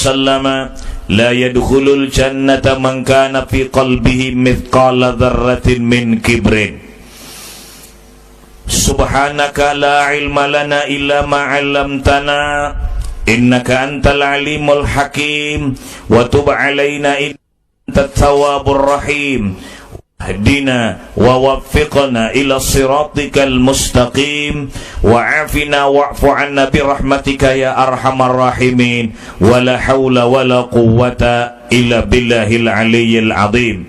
sallama la yadkhulul jannata man kana fi qalbihi mithqala dzarratin min kibrin. Subhanaka la ilma lana illa ma 'allamtana innaka antal alimul hakim wa tub 'alaina intat tawwabur rahim. Hadina wa waffiqna ila siratikal mustaqim wa afina wa'fu 'anna bi rahmatika ya arhamar rahimin wa la haula wa la quwwata illa billahil aliyyil azim.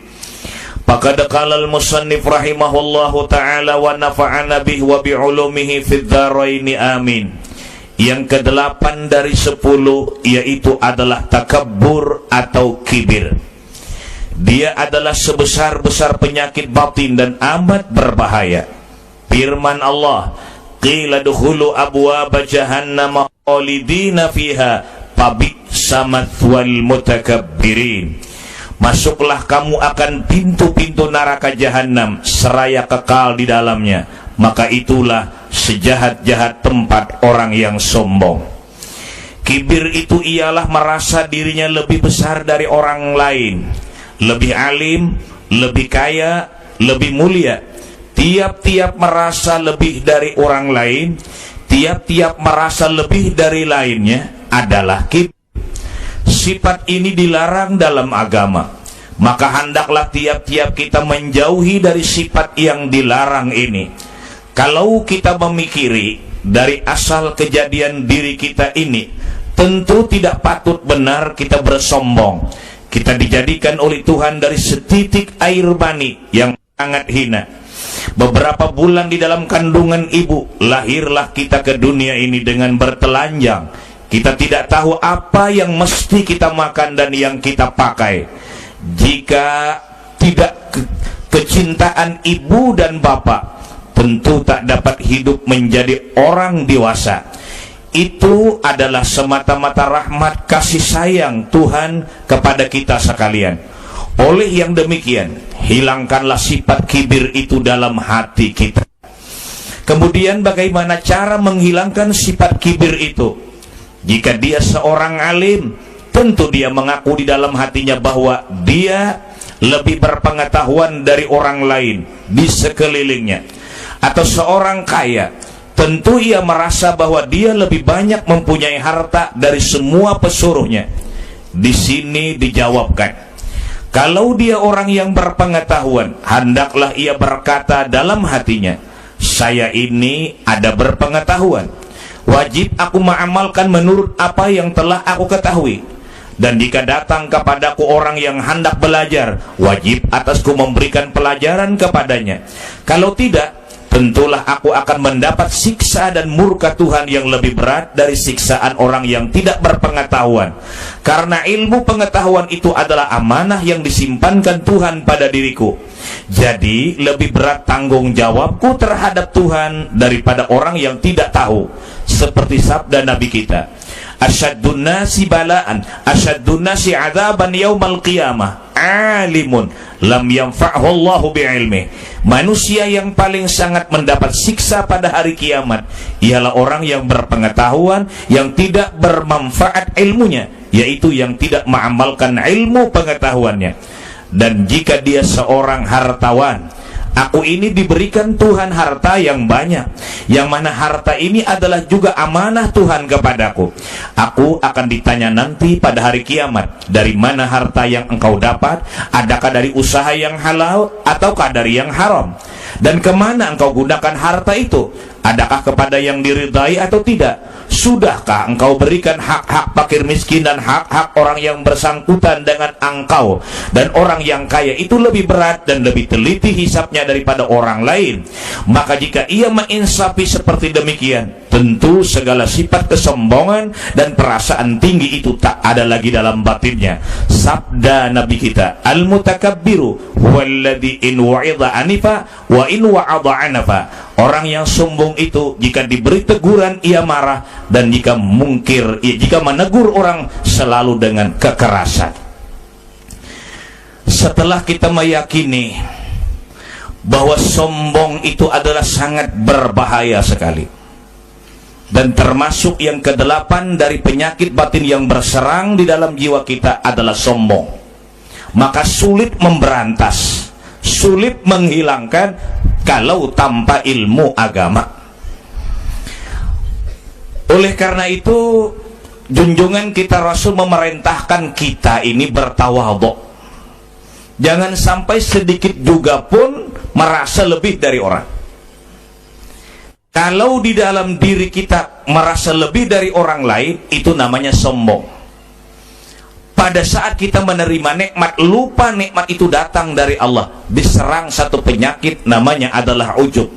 Faqad qala al musannif rahimahullahu ta'ala wa nafa'ana bihi wa bi ulumihi fid dharain amin. Yang ke-8 dari 10 yaitu adalah takabbur atau kibir. Dia adalah sebesar-besar penyakit batin dan amat berbahaya. Firman Allah, qila dukhulu abwaaba jahannam khalidina fiha fabi'sa mathwal mutakabbirin. Masuklah kamu akan pintu-pintu neraka jahanam seraya kekal di dalamnya, maka itulah sejahat-jahat tempat orang yang sombong. Kibir itu ialah merasa dirinya lebih besar dari orang lain, lebih alim, lebih kaya, lebih mulia. Tiap-tiap merasa lebih dari orang lain, tiap-tiap merasa lebih dari lainnya adalah kibir. Sifat ini dilarang dalam agama. Maka hendaklah tiap-tiap kita menjauhi dari sifat yang dilarang ini. Kalau kita memikiri dari asal kejadian diri kita ini, tentu tidak patut benar kita bersombong. Kita dijadikan oleh Tuhan dari setitik air mani yang sangat hina. Beberapa bulan di dalam kandungan ibu, lahirlah kita ke dunia ini dengan bertelanjang. Kita tidak tahu apa yang mesti kita makan dan yang kita pakai. Jika tidak kecintaan ibu dan bapak, tentu tak dapat hidup menjadi orang dewasa. Itu adalah semata-mata rahmat kasih sayang Tuhan kepada kita sekalian. Oleh yang demikian, hilangkanlah sifat kibir itu dalam hati kita. Kemudian bagaimana cara menghilangkan sifat kibir itu? Jika dia seorang alim, tentu dia mengaku di dalam hatinya bahwa dia lebih berpengetahuan dari orang lain di sekelilingnya. Atau seorang kaya, tentu ia merasa bahwa dia lebih banyak mempunyai harta dari semua pesuruhnya. Di sini dijawabkan, kalau dia orang yang berpengetahuan, hendaklah ia berkata dalam hatinya, saya ini ada berpengetahuan, wajib aku mengamalkan menurut apa yang telah aku ketahui. Dan jika datang kepadaku orang yang hendak belajar, wajib atasku memberikan pelajaran kepadanya. Kalau tidak, tentulah aku akan mendapat siksa dan murka Tuhan yang lebih berat dari siksaan orang yang tidak berpengetahuan. Karena ilmu pengetahuan itu adalah amanah yang disimpankan Tuhan pada diriku. Jadi lebih berat tanggung jawabku terhadap Tuhan daripada orang yang tidak tahu. Seperti sabda Nabi kita, asyadun nasi balaan, asyadun nasi adzaban yaumal qiyamah alimun lam yanfa'hu Allahu bi'ilmi. Manusia yang paling sangat mendapat siksa pada hari kiamat ialah orang yang berpengetahuan yang tidak bermanfaat ilmunya, yaitu yang tidak mengamalkan ilmu pengetahuannya. Dan jika dia seorang hartawan, aku ini diberikan Tuhan harta yang banyak, yang mana harta ini adalah juga amanah Tuhan kepadaku. Aku akan ditanya nanti pada hari kiamat, dari mana harta yang engkau dapat? Adakah dari usaha yang halal ataukah dari yang haram? Dan kemana engkau gunakan harta itu? Adakah kepada yang diridai atau tidak? Sudahkah engkau berikan hak-hak fakir miskin dan hak-hak orang yang bersangkutan dengan engkau? Dan orang yang kaya itu lebih berat dan lebih teliti hisapnya daripada orang lain. Maka jika ia menginsafi seperti demikian, tentu segala sifat kesombongan dan perasaan tinggi itu tak ada lagi dalam batinnya. Sabda Nabi kita, al-mutakabbiru huwallazi in wa'idha anifa wa in wa'adha anafa. Orang yang sombong itu jika diberi teguran ia marah, dan jika mungkir, jika menegur orang selalu dengan kekerasan. Setelah kita meyakini bahwa sombong itu adalah sangat berbahaya sekali, Dan termasuk yang kedelapan dari penyakit batin yang berserang di dalam jiwa kita adalah sombong. Maka sulit memberantas, sulit menghilangkan kalau tanpa ilmu agama. Oleh karena itu, junjungan kita Rasul memerintahkan kita ini bertawadhu. Jangan sampai sedikit juga pun merasa lebih dari orang. Kalau di dalam diri kita merasa lebih dari orang lain, itu namanya sombong. Pada saat kita menerima nikmat, lupa nikmat itu datang dari Allah, diserang satu penyakit namanya adalah ujub.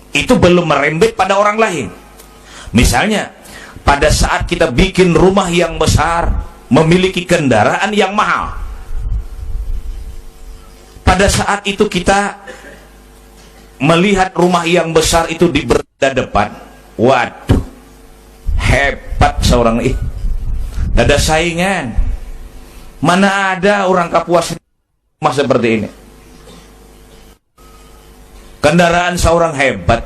Itu belum merembet pada orang lain. Misalnya, pada saat kita bikin rumah yang besar, memiliki kendaraan yang mahal, pada saat itu kita melihat rumah yang besar itu di beranda depan, waduh, hebat seorang ini, ada saingan. Mana ada orang Kapuas rumah seperti ini, kendaraan seorang hebat,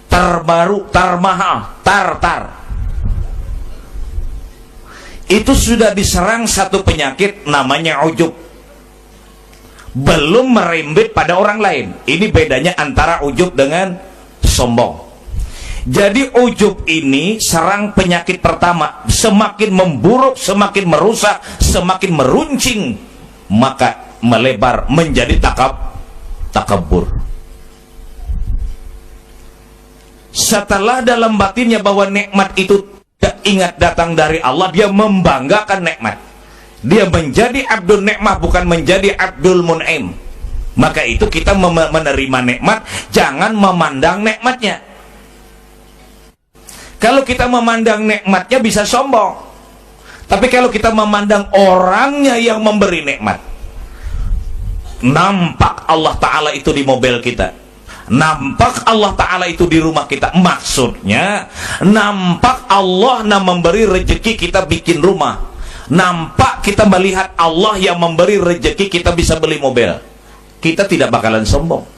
terbaru, termahal, tar. Itu sudah diserang satu penyakit namanya ujub. Belum merembet pada orang lain. Ini bedanya antara ujub dengan sombong. Jadi ujub ini serang penyakit pertama, semakin memburuk, semakin merusak, semakin meruncing, maka melebar menjadi takabur. Setelah dalam batinnya bahwa nikmat itu tidak ingat datang dari Allah, dia membanggakan nikmat. Dia menjadi abdul nikmah, bukan menjadi abdul mun'im. Maka itu kita menerima nikmat, jangan memandang nikmatnya. Kalau kita memandang nikmatnya bisa sombong. Tapi kalau kita memandang orangnya yang memberi nikmat, nampak Allah Ta'ala itu di mobil kita, nampak Allah Ta'ala itu di rumah kita. Maksudnya nampak Allah yang memberi rezeki kita bikin rumah, nampak kita melihat Allah yang memberi rezeki kita bisa beli mobil, kita tidak bakalan sombong.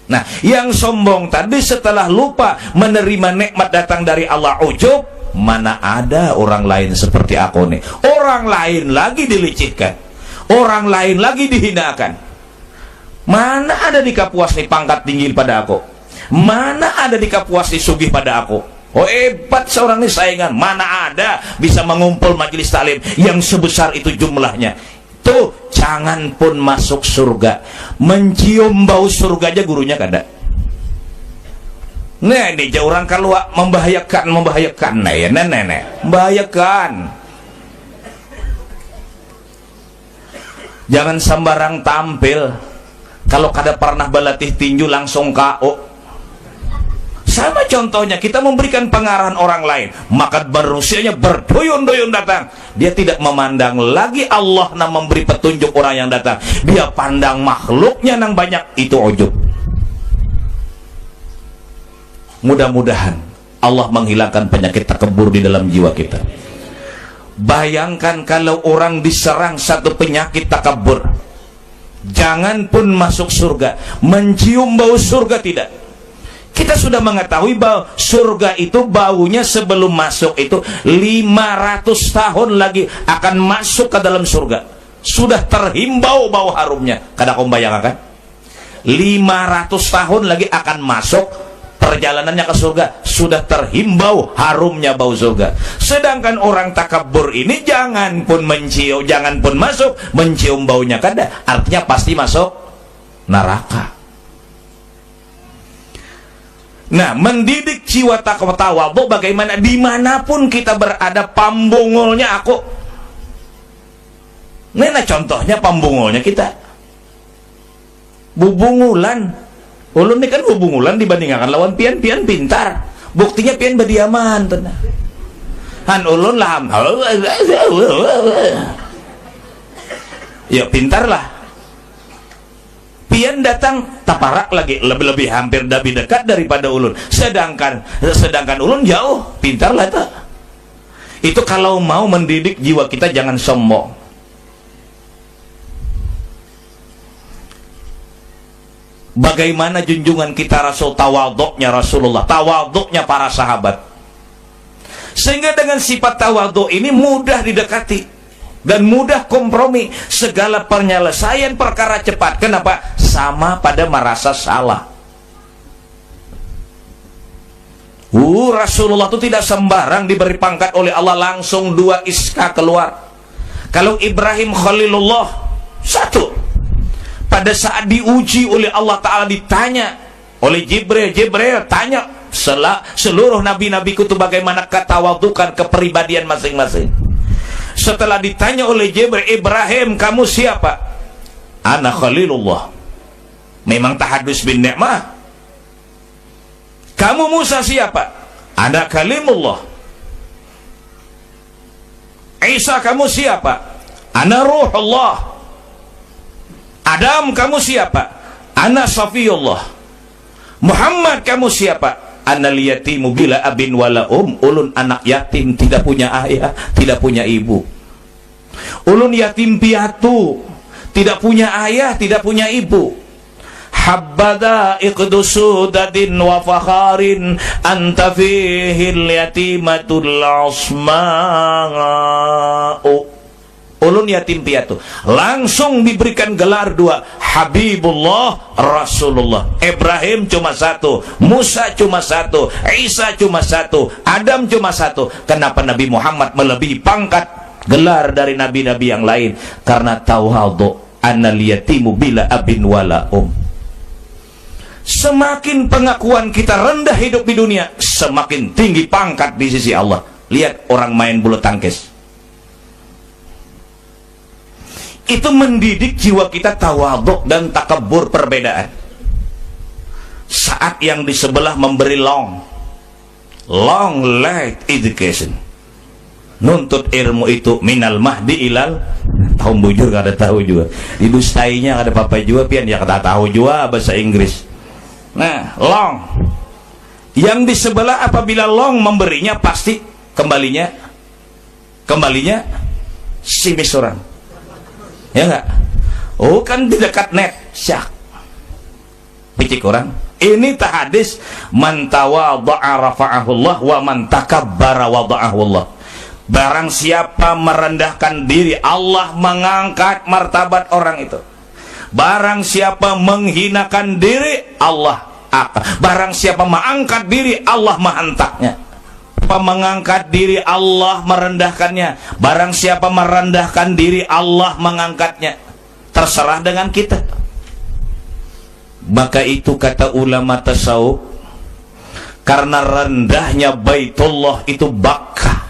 Nah, yang sombong tadi setelah lupa menerima nikmat datang dari Allah, ujub, mana ada orang lain seperti aku nih, orang lain lagi dilecehkan, orang lain lagi dihinakan. Mana ada di Kapuas nih pangkat tinggi pada aku, mana ada di Kapuas nih sugih pada aku. Oh, hebat seorang ini saingan. Mana ada bisa mengumpul majelis taklim yang sebesar itu jumlahnya. Tuh, jangan pun masuk surga, mencium bau surga aja gurunya kada. Nah, ini jauh orang keluar membahayakan. Nah, ya nenek, membahayakan. Jangan sembarang tampil. Kalau kada pernah berlatih tinju langsung KO. Sama contohnya, kita memberikan pengarahan orang lain, maka manusianya berduyun-duyun datang. Dia tidak memandang lagi Allah yang memberi petunjuk orang yang datang. Dia pandang makhluknya yang banyak, itu ujub. Mudah-mudahan Allah menghilangkan penyakit takabur di dalam jiwa kita. Bayangkan kalau orang diserang satu penyakit takabur, jangan pun masuk surga, mencium bau surga tidak. Kita sudah mengetahui bahwa surga itu baunya sebelum masuk itu 500 tahun lagi akan masuk ke dalam surga. Sudah terhimbau bau harumnya. Kada kau bayangkan? 500 tahun lagi akan masuk, perjalanannya ke surga sudah terhimbau harumnya bau surga. Sedangkan orang takabur ini jangan pun mencium, jangan pun masuk, mencium baunya kada. Artinya pasti masuk neraka. Nah, mendidik jiwa tawadhu bagaimana dimanapun kita berada, pambungulnya aku. Nah, contohnya pambungulnya kita. Bubungulan. Ulun ini kan bubungulan dibandingkan lawan pian-pian pintar. Buktinya pian berdiaman. Han ulun laham. Ya pintar lah. Pian datang taparak lagi, lebih hampir lebih dekat daripada ulun. Sedangkan ulun jauh, pintar lah itu. Itu kalau mau mendidik jiwa kita jangan sombong. Bagaimana junjungan kita Rasul, tawaduknya Rasulullah, tawaduknya para sahabat. Sehingga dengan sifat tawaduk ini mudah didekati dan mudah kompromi. Segala penyelesaian perkara cepat. Kenapa? Sama pada merasa salah. Rasulullah itu tidak sembarang diberi pangkat oleh Allah langsung 2 iska keluar. Kalau Ibrahim Khalilullah satu, pada saat diuji oleh Allah Ta'ala ditanya oleh Jibril tanya seluruh nabi-nabiku itu bagaimana ketawadukan kepribadian masing-masing. Setelah ditanya oleh Jibril, Ibrahim kamu siapa? Ana Khalilullah. Memang tahadus bin ni'mah. Kamu Musa siapa? Ana Kalimullah. Isa kamu siapa? Ana Ruhullah. Adam kamu siapa? Ana Safiyullah. Muhammad kamu siapa? Ana liyatimu bila abin wala ulun anak yatim, tidak punya ayah, tidak punya ibu. Ulun yatim piatu, tidak punya ayah, tidak punya ibu. Habbada iqdusudadin wa fakharin anta fihil yatimatul asma'u. Ulun yatim piatu, langsung diberikan gelar 2, Habibullah, Rasulullah. Ibrahim cuma 1, Musa cuma 1, Isa cuma 1, Adam cuma 1. Kenapa Nabi Muhammad melebihi pangkat gelar dari nabi-nabi yang lain? Karena tawadu, annal yatimu bila abin wala Semakin pengakuan kita rendah hidup di dunia, semakin tinggi pangkat di sisi Allah. Lihat orang main bulu tangkis, itu mendidik jiwa kita tawaduk dan takabur perbedaan. Saat yang di sebelah memberi long light education, nuntut ilmu itu minal mahdi ilal, tahu bujur gak ada tahu juga, ibu stainya ada papa juga pian ya kata tahu juga bahasa Inggris. Nah, long yang di sebelah apabila long memberinya pasti kembalinya si misurang. Ya enggak? Oh kan di dekat net syak picik orang. Ini tahadis man tawadha'a rafa'ahullah wa man takabbara wada'ahullah. Barang siapa merendahkan diri, Allah mengangkat martabat orang itu. Barang siapa menghinakan diri, Allah barang siapa mengangkat diri, Allah menghentaknya. Mengangkat diri, Allah merendahkannya. Barang siapa merendahkan diri, Allah mengangkatnya. Terserah dengan kita. Maka itu kata ulama tasawuf, karena rendahnya Baitullah itu Bakkah.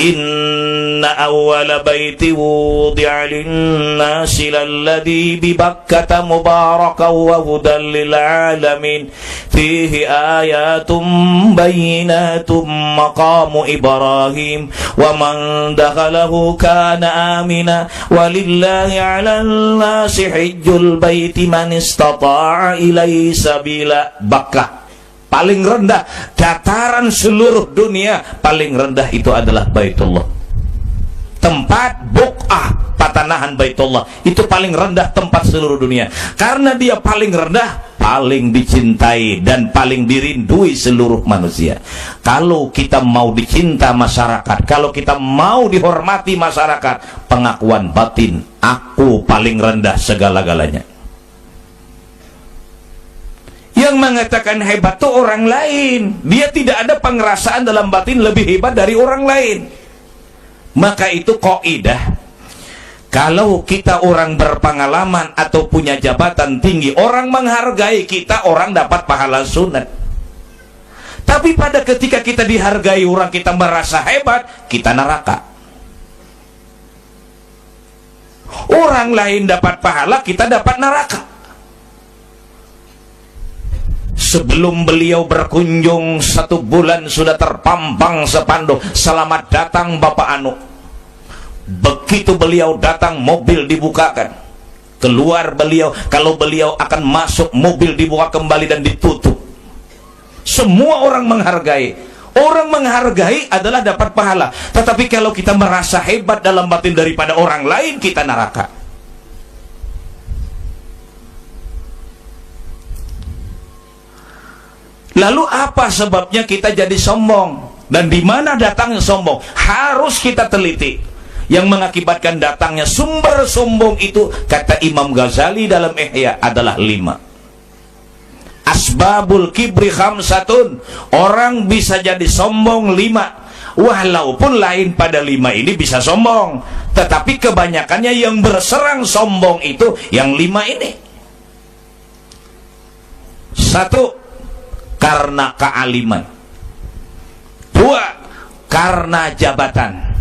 Inna awwala baiti wudi'a lin-nasi lalladhi bi Bakkata mubarakan wa hudan lil alamin fihi ayatum bayyinatum maqamu Ibrahim wa man dakhalahu kana amina walillahi 'alan nasi hajjul baiti man istata'a ilaihi sabila. Bakkah paling rendah, dataran seluruh dunia paling rendah itu adalah Baitullah. Tempat buk'ah, patanahan Baitullah itu paling rendah tempat seluruh dunia. Karena dia paling rendah, paling dicintai dan paling dirindui seluruh manusia. Kalau kita mau dicinta masyarakat, kalau kita mau dihormati masyarakat, pengakuan batin, aku paling rendah segala-galanya. Yang mengatakan hebat itu orang lain. Dia tidak ada pengerasaan dalam batin lebih hebat dari orang lain. Maka itu kaidah. Kalau kita orang berpengalaman atau punya jabatan tinggi, orang menghargai kita, orang dapat pahala sunat. Tapi pada ketika kita dihargai orang, kita merasa hebat, kita neraka. Orang lain dapat pahala, kita dapat neraka. Sebelum beliau berkunjung 1 bulan sudah terpampang sepanduk, selamat datang Bapak Anu. Begitu beliau datang, mobil dibukakan. Keluar beliau, kalau beliau akan masuk, mobil dibuka kembali dan ditutup. Semua orang menghargai. Orang menghargai adalah dapat pahala. Tetapi kalau kita merasa hebat dalam batin daripada orang lain, kita neraka. Lalu apa sebabnya kita jadi sombong? Dan di mana datangnya sombong? Harus kita teliti. Yang mengakibatkan datangnya sumber sombong itu, kata Imam Ghazali dalam Ihya, adalah 5. Asbabul kibri khamsatun. Orang bisa jadi sombong 5. Walaupun lain pada 5 ini bisa sombong, tetapi kebanyakannya yang berserang sombong itu yang 5 ini. 1. Karena kealiman. 2. Karena jabatan.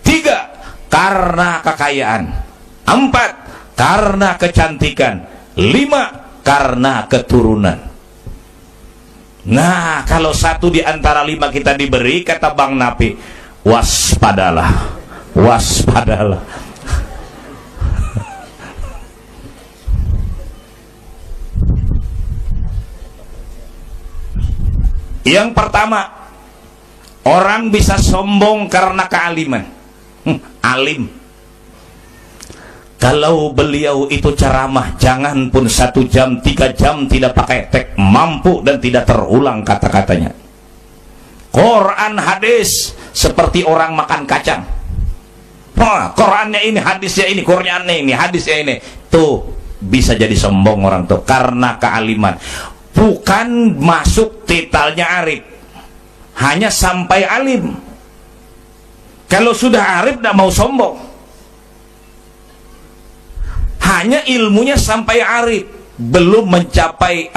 3. Karena kekayaan. 4. Karena kecantikan. 5. Karena keturunan. Nah, kalau 1 di antara 5 kita diberi, kata Bang Napi, waspadalah, waspadalah. Yang pertama, orang bisa sombong karena kealiman. Alim. Kalau beliau itu ceramah, jangan pun 1 jam, 3 jam tidak pakai tek, mampu dan tidak terulang kata-katanya. Quran hadis seperti orang makan kacang. Qurannya ini, hadisnya ini, Qurannya ini, hadisnya ini. Tuh bisa jadi sombong orang tuh karena kealiman. Bukan masuk titelnya arif, hanya sampai alim. Kalau sudah arif tidak mau sombong, hanya ilmunya sampai arif, belum mencapai,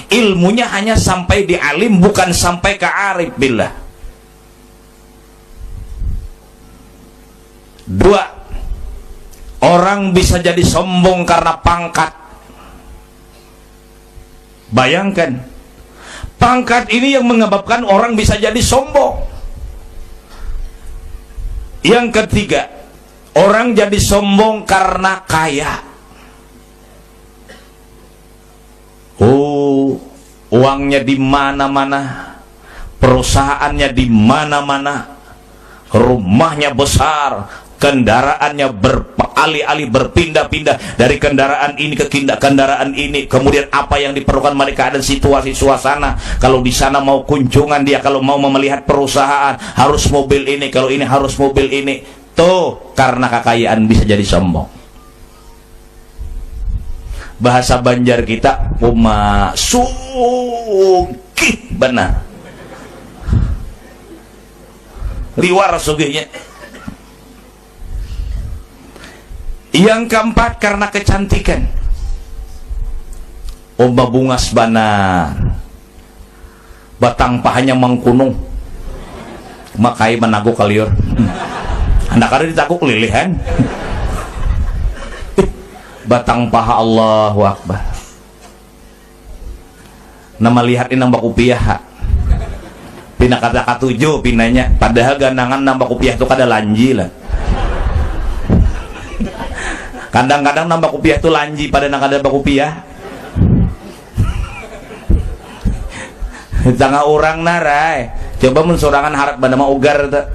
ilmunya hanya sampai di alim, bukan sampai ke arif billah. 2. Orang bisa jadi sombong karena pangkat. Bayangkan, pangkat ini yang menyebabkan orang bisa jadi sombong. Yang ketiga, orang jadi sombong karena kaya. Oh, uangnya di mana-mana, perusahaannya di mana-mana, rumahnya besar, kendaraannya beralih-alih, berpindah-pindah dari kendaraan ini ke kendaraan ini. Kemudian apa yang diperlukan mereka, ada situasi suasana. Kalau di sana mau kunjungan dia, kalau mau melihat perusahaan harus mobil ini, kalau ini harus mobil ini. Tuh, karena kekayaan bisa jadi sombong. Bahasa Banjar kita, sugih benar. Liwar sugihnya. Yang keempat, karena kecantikan. Oba bungas banar, batang pahanya mangkunung, makai menago kaliur. Anak ada ditakuk lilihan. Batang paha, Allahu Akbar. Nama lihat ini nambah kupiah. Pina kata katujuh pinanya, padahal gandangan nambah kupiah itu kada lanji lah. Kadang-kadang nambah kupiah itu lanji pada nak ada kupiah. Tengah orang narai, coba mensorangan harap pada mau ugar tuh.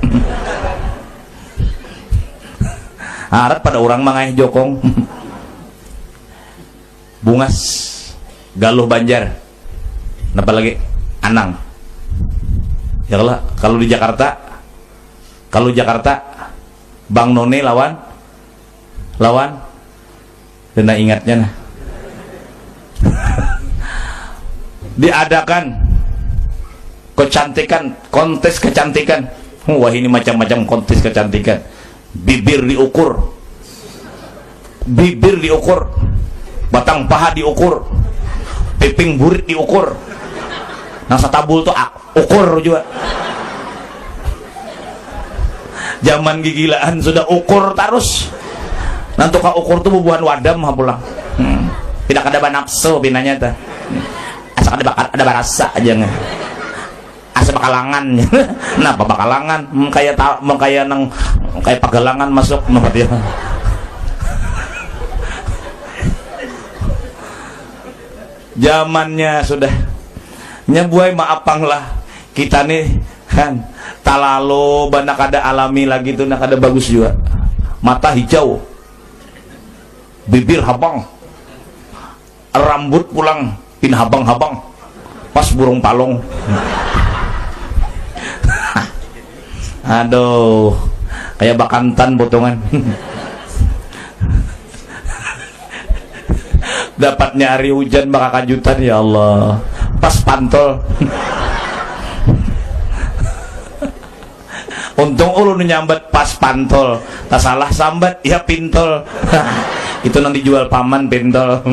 Harap pada orang mangai jokong. Bungas, Galuh Banjar, apa lagi? Anang. Ya Allah, kalau di Jakarta, Bang None lawan. Kena ingatnya nah. Diadakan kecantikan, kontes kecantikan. Wah, ini macam-macam kontes kecantikan. Bibir diukur, batang paha diukur, piping burit diukur, nasa tabul tuh ukur juga. Zaman gigilaan sudah ukur terus. Nanti kau ukur tuh bubuhan wadam pulang. Tidak ada nafsu binanya tuh. Asal ada barasa aja nggak. Asal bakalangan. Kenapa bakalangan? Kayak pagalangan masuk nomor dia. Zamannya sudah nyebuai maapang lah kita nih kan talalo banyak ada alami lagi tuh, nak ada bagus juga. Mata hijau, bibir habang, rambut pulang pin habang-habang, pas burung palong. Aduh, kayak bakantan potongan. Dapatnya hari hujan bakal kajutan, ya Allah, pas pantol. Untung ulun nyambat pas pantol, tak salah sambat ya pintol. Itu nanti jual paman pintol.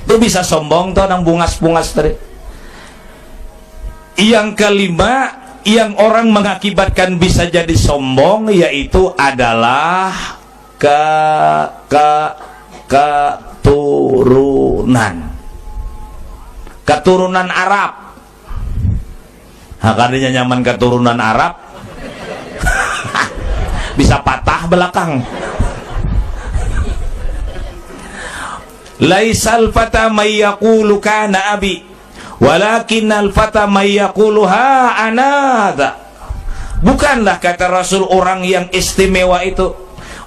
Tuh bisa sombong tuh nang bungas-bungas tadi. Yang kelima yang orang mengakibatkan bisa jadi sombong yaitu adalah keturunan Arab. Nah, karena nyaman keturunan Arab bisa patah belakang. Laisal fata may yaqulu kana abi walakinnal fata may yaqulu ha anada. Bukanlah kata Rasul orang yang istimewa itu,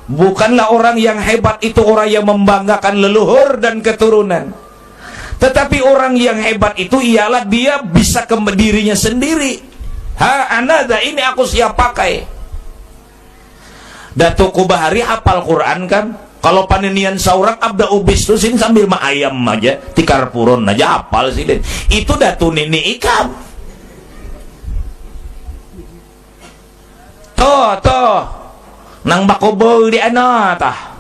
bukanlah orang yang hebat itu orang yang membanggakan leluhur dan keturunan. Tetapi orang yang hebat itu ialah dia bisa ke dirinya sendiri. Ha anada, ini aku siap pakai. Datuk Kubahari hafal Quran kan? Kalau paninian saurang abda ubis tuh sini sambil ma ayam aja, tikar purun aja hafal sih. Itu datu nini ikam. Toh nang bakobol di ana tah.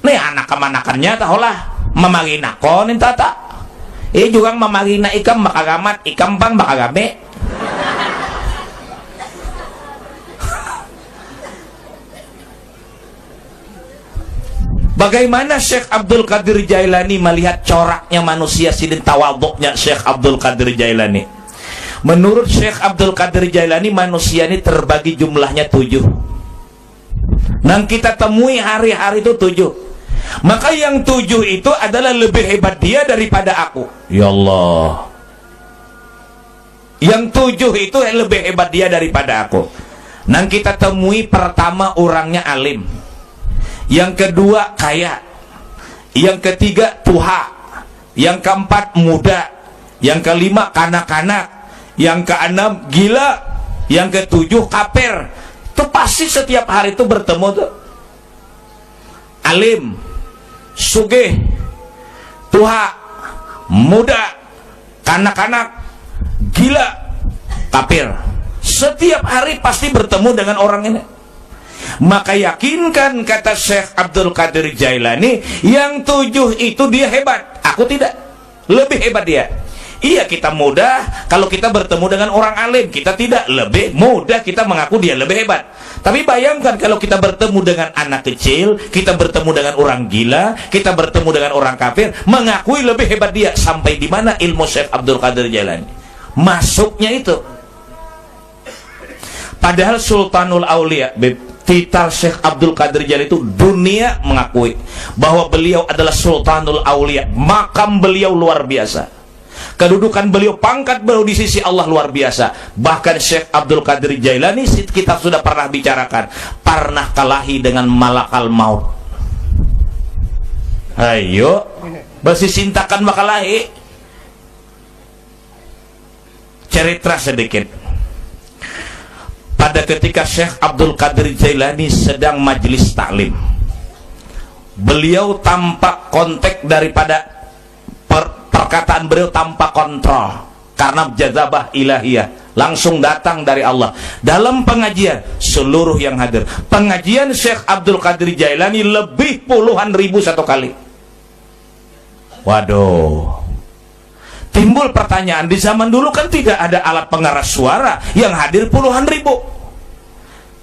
Nih anak kemanakannya tah olah. Mamagina ko nin tata. Juga mamagina ikam makagamat, ikam pan makagame. Bagaimana Syekh Abdul Qadir Jailani melihat coraknya manusia sidin tawaduknya Syekh Abdul Qadir Jailani? Menurut Syekh Abdul Qadir Jailani manusia ini terbagi jumlahnya 7. Nang kita temui hari-hari itu 7. Maka yang 7 itu adalah lebih hebat dia daripada aku. Ya Allah. Yang 7 itu lebih hebat dia daripada aku. Nang kita temui pertama orangnya alim. Yang kedua kaya. Yang ketiga tuha. Yang keempat muda. Yang kelima kanak-kanak. Yang keenam gila. Yang ketujuh kafir. Itu pasti setiap hari itu bertemu tuh. Alim, sugih, tuha, muda, kanak-kanak, gila, kafir. Setiap hari pasti bertemu dengan orang ini. Maka yakinkan kata Syekh Abdul Qadir Jailani, yang 7 itu dia hebat, aku tidak. Lebih hebat dia. Iya, kita mudah kalau kita bertemu dengan orang alim, kita tidak. Lebih mudah kita mengaku dia lebih hebat. Tapi bayangkan kalau kita bertemu dengan anak kecil, kita bertemu dengan orang gila, kita bertemu dengan orang kafir, mengakui lebih hebat dia. Sampai di mana ilmu Syekh Abdul Qadir Jailani masuknya itu. Padahal Sultanul Aulia, titel Syekh Abdul Qadir Jailani itu dunia mengakui bahwa beliau adalah Sultanul Aulia. Makam beliau luar biasa. Kedudukan beliau, pangkat beliau di sisi Allah luar biasa. Bahkan Syekh Abdul Qadir Jailani, kita sudah pernah bicarakan, pernah kalahi dengan malakal maut. Ayo, bersisintakan makalahi. Cerita sedikit. Pada ketika Syekh Abdul Qadir Jailani sedang majelis taklim, beliau tampak kontak daripada perkataan beliau tanpa kontrol karena jazabah ilahiyah langsung datang dari Allah. Dalam pengajian seluruh yang hadir, pengajian Syekh Abdul Qadir Jailani lebih puluhan ribu satu kali. Waduh, timbul pertanyaan, di zaman dulu kan tidak ada alat pengeras suara, yang hadir puluhan ribu.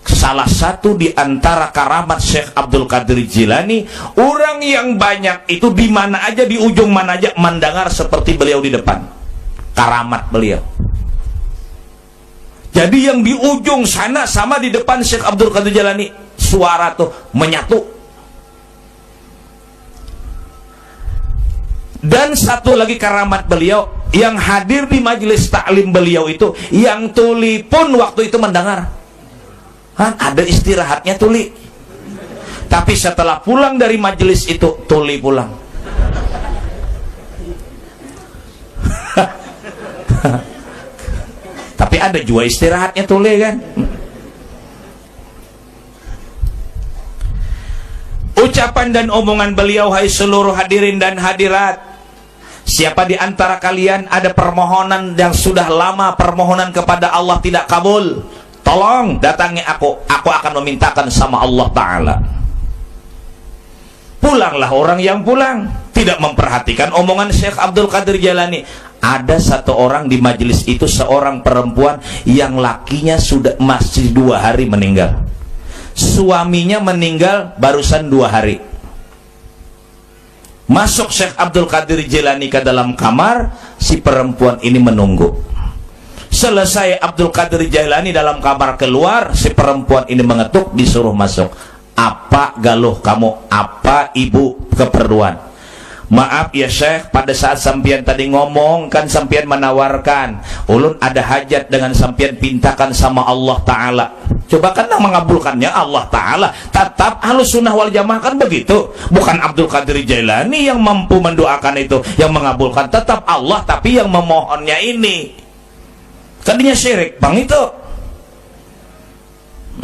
Salah satu di antara karamat Syekh Abdul Qadir Jailani, orang yang banyak itu di mana aja, di ujung mana aja mendengar seperti beliau di depan. Karamat beliau. Jadi yang di ujung sana sama di depan Syekh Abdul Qadir Jailani, suara tuh menyatu. Dan satu lagi karamat beliau, yang hadir di majelis taklim beliau itu, yang tuli pun waktu itu mendengar. Ada istirahatnya tuli. Tapi setelah pulang dari majelis itu, tuli pulang. ada juga istirahatnya tule kan. Ucapan dan omongan beliau, hai seluruh hadirin dan hadirat, siapa di antara kalian ada permohonan yang sudah lama permohonan kepada Allah tidak kabul, tolong datangi aku akan memintakan sama Allah Ta'ala. Pulanglah orang yang pulang, tidak memperhatikan omongan Syekh Abdul Qadir Jailani. Ada satu orang di majelis itu, seorang perempuan yang lakinya sudah masih 2 hari meninggal, suaminya meninggal barusan 2 hari. Masuk Syekh Abdul Qadir Jailani ke dalam kamar, si perempuan ini menunggu. Selesai Abdul Qadir Jailani dalam kamar keluar, si perempuan ini mengetuk, disuruh masuk. Apa galuh kamu? Apa ibu keperluan? Maaf ya Syekh, pada saat sampian tadi ngomong kan sampian menawarkan, ulun ada hajat dengan sampian pintakan sama Allah Ta'ala. Coba kan yang mengabulkannya Allah Ta'ala. Tetap Ahlus Sunnah wal Jamaah kan begitu. Bukan Abdul Qadir Jailani yang mampu mendoakan itu, yang mengabulkan tetap Allah, tapi yang memohonnya ini tadinya syirik bang itu.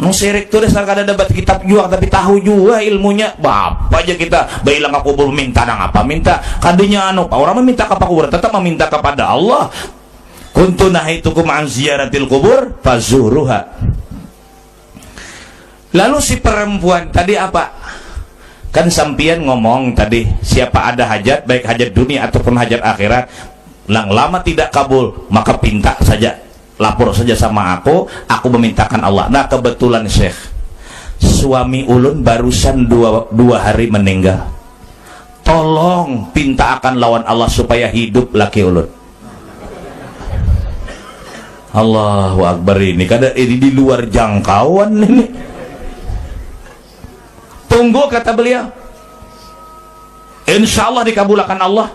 Syirik itu dasar kada dapat kitab juang tapi tahu juga ilmunya. Bapak aja kita bailang ke kubur minta dan apa minta. Kadinya orang meminta ke kubur tetap meminta kepada Allah. Kuntu nahaitukum an ziyaratil kubur fazuruha. Lalu si perempuan tadi apa? Kan sampian ngomong tadi, siapa ada hajat baik hajat dunia ataupun hajat akhirat yang lama tidak kabul, maka pinta saja, lapor saja sama aku memintakan Allah. Nah kebetulan Syekh, suami ulun barusan dua hari meninggal, tolong pinta akan lawan Allah supaya hidup laki ulun. Allahu Akbar, ini di luar jangkauan ini. Tunggu kata beliau, insya Allah dikabulkan Allah.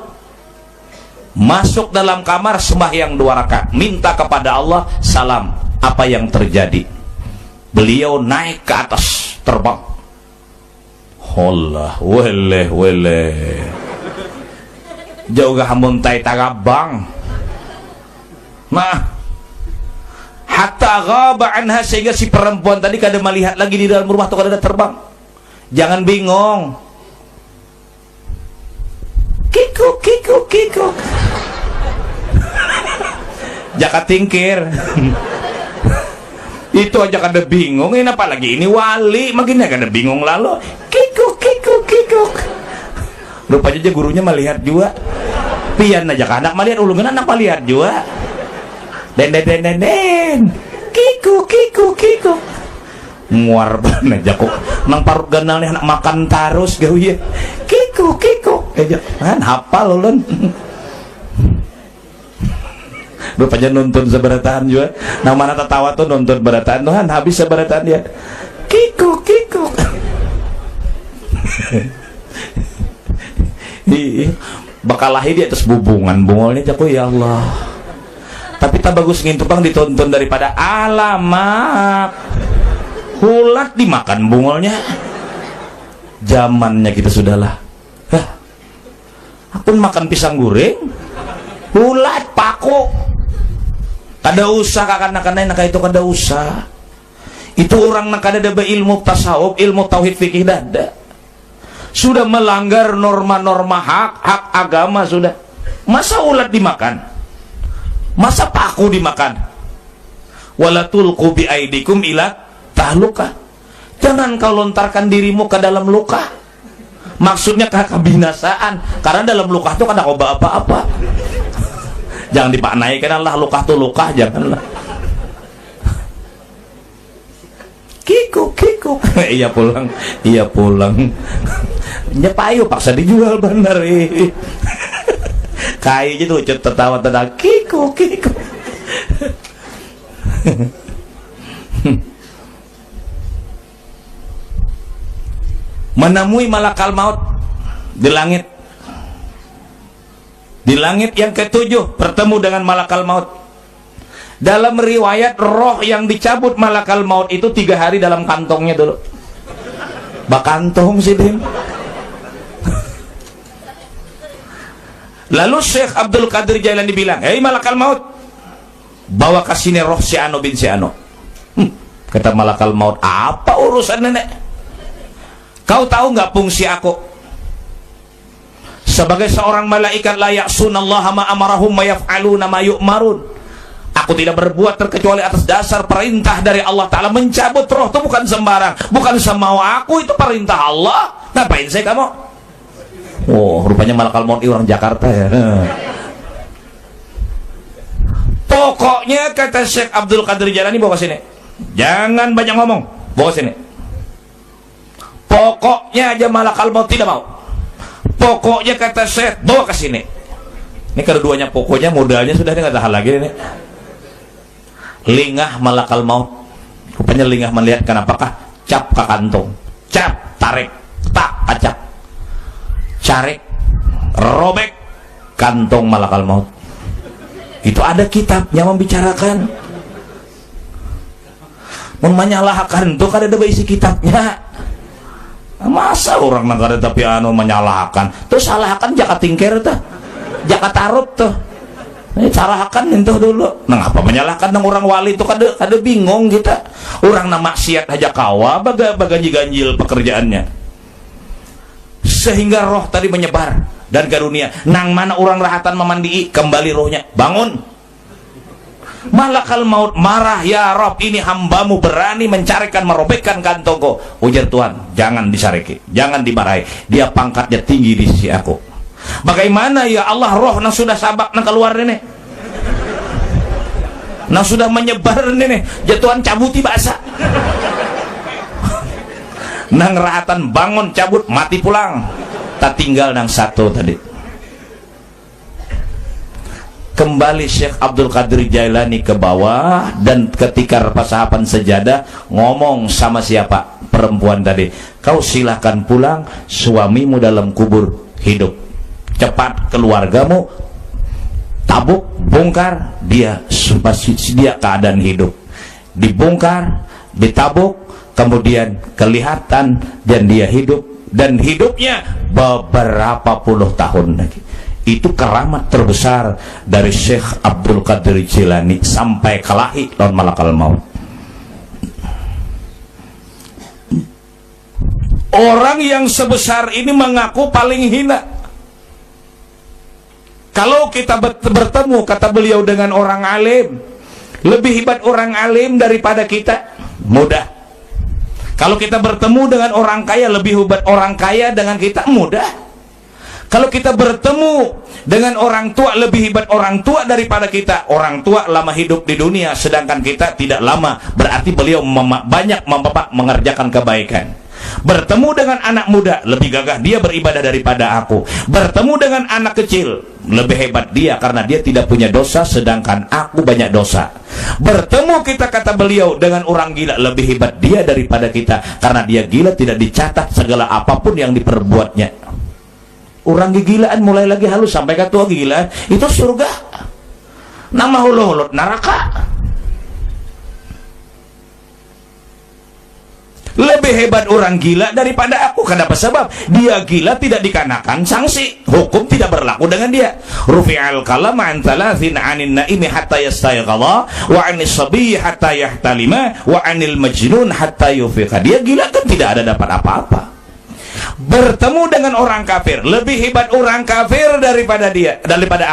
Masuk dalam kamar, sembahyang 2 rakaat, minta kepada Allah, salam. Apa yang terjadi? Beliau naik ke atas, terbang. Allah, wele jauh gak hamuntai tagabang. Nah, hatta ghaba anha, sehingga si perempuan tadi kada melihat lagi di dalam rumah tuh, kada terbang. Jangan bingung. Kikuk kikuk kikuk. Jaka tingkir. Itu aja kada bingung, ini apa lagi ini wali, makin kada bingung lalu. Kikuk kikuk kikuk. Rupanya aja gurunya melihat juga. Pian aja anak melihat, ulungan anak melihat juga. Den. Kikuk kikuk kikuk. Muar banget aja kok nang parut ganal nih anak makan tarus gau ya. Kikuk aja kan hafal ulun. Rupanya nonton seberataan juga. Nang mana tertawa tuh nonton berataan tuh kan habis seberataan dia. Kikuk. Bakal lahir di atas bubungan bungolnya jago ya Allah. Tapi tak bagus ngintupang ditonton daripada alamak. Hulat dimakan bungolnya. Zamannya kita sudahlah. Aku makan pisang goreng, hulat paku. Kada usah kakak-kakak itu kada usah. Itu orang nak kada ada ilmu tasawuf, ilmu tauhid fikih dada. Sudah melanggar norma-norma hak agama sudah. Masa ulat dimakan? Masa paku dimakan? Wala tulqu bi aidikum ila tahluka. Jangan kau lontarkan dirimu ke dalam luka. Maksudnya ke kebinasaan. Karena dalam luka itu kada oba apa-apa. Jangan dipaknaikan Allah luka itu luka, janganlah. Kikuk. Iya pulang. Nyepayu paksa dijual bener. Kayak gitu cut tertawa kikuk. Menemui malakal maut di langit. Di langit yang ke-7 bertemu dengan malakal maut. Dalam riwayat roh yang dicabut malakal maut itu 3 hari dalam kantongnya dulu. Bakantong sih Din. Lalu Syekh Abdul Qadir Jailani bilang, "Hei malakal maut, bawa ke sini roh si Ano bin si Ano. Kata malakal maut, apa urusan nenek? Kau tahu nggak fungsi aku sebagai seorang malaikat? La ya'sunallaha ma amarahum wa yaf'aluna ma yu'marun. Aku tidak berbuat terkecuali atas dasar perintah dari Allah Ta'ala. Mencabut roh itu bukan sembarang, bukan semau aku, itu perintah Allah. Ngapain saya kamu? Oh, rupanya malakal maut orang Jakarta ya. Pokoknya kata Syekh Abdul Qadir Jailani, bawa sini. Jangan banyak ngomong, bawa sini. Pokoknya aja malakal maut tidak mau. Pokoknya kata Syekh, bawa ke sini. Ini keduanya pokoknya, modalnya sudah nggak tahan lagi ini. Lingah malakal maut. Rupanya lingah melihat, kenapakah? Cap ke kantong. Cap, tarik, tak, acak. Carik, robek kantong malakal maut. Itu ada kitabnya membicarakan. Menyalahkan itu kan ada isi kitabnya. Masa orang negara tapi anu menyalahkan, terus salahkan jaka tingker tuh, jaka tarut tuh. Ini salahkan itu dulu. Nah, apa menyalahkan orang wali itu kada bingung kita. Orang nama maksiat aja kawa baga ganjil pekerjaannya. Sehingga roh tadi menyebar dan karunia. Nang mana orang rahatan memandii, kembali rohnya bangun. Malakal maut marah, ya Rob, ini hambamu berani mencarikan, merobekkan kantongku. Ujar Tuhan, jangan disariki, jangan dimarahi. Dia pangkatnya tinggi di sisi aku. Bagaimana ya Allah, roh nang sudah sabak nang keluar ini, nang sudah menyebar ini, jatuhan cabuti bahasa. Nang rahatan bangun cabut, mati pulang. Tak tinggal nang satu tadi. Kembali Syekh Abdul Qadir Jailani ke bawah, dan ketika repasahapan sejadah ngomong sama siapa? Perempuan tadi. Kau silahkan pulang, suamimu dalam kubur hidup. Cepat keluargamu tabuk, bongkar, dia keadaan hidup. Dibongkar, ditabuk, kemudian kelihatan dan dia hidup, dan hidupnya beberapa puluh tahun lagi. Itu keramat terbesar dari Syekh Abdul Qadir Jailani sampai kelahi lawan malakal maut. Orang yang sebesar ini mengaku paling hina. Kalau kita bertemu, kata beliau, dengan orang alim, lebih hebat orang alim daripada kita, mudah. Kalau kita bertemu dengan orang kaya, lebih hebat orang kaya dengan kita, mudah. Kalau kita bertemu dengan orang tua, lebih hebat orang tua daripada kita. Orang tua lama hidup di dunia, sedangkan kita tidak lama. Berarti beliau banyak mengerjakan kebaikan. Bertemu dengan anak muda, lebih gagah dia beribadah daripada aku. Bertemu dengan anak kecil, lebih hebat dia karena dia tidak punya dosa, sedangkan aku banyak dosa. Bertemu kita, kata beliau, dengan orang gila, lebih hebat dia daripada kita karena dia gila, tidak dicatat segala apapun yang diperbuatnya. Orang gigilaan mulai lagi halus sampai ke tua gigilaan itu surga. Nama hulu-hulu neraka. Lebih hebat orang gila daripada aku. Kenapa? Sebab dia gila tidak dikenakan sanksi, hukum tidak berlaku dengan dia. Rufi'al kalam an thalathin 'anil naimi hatta yastayqadha wa 'anis sabiyyi hatta yahtalima wa 'anil majnun hatta yufiqa. Dia gila kan tidak ada dapat apa-apa. Bertemu dengan orang kafir, lebih hebat orang kafir daripada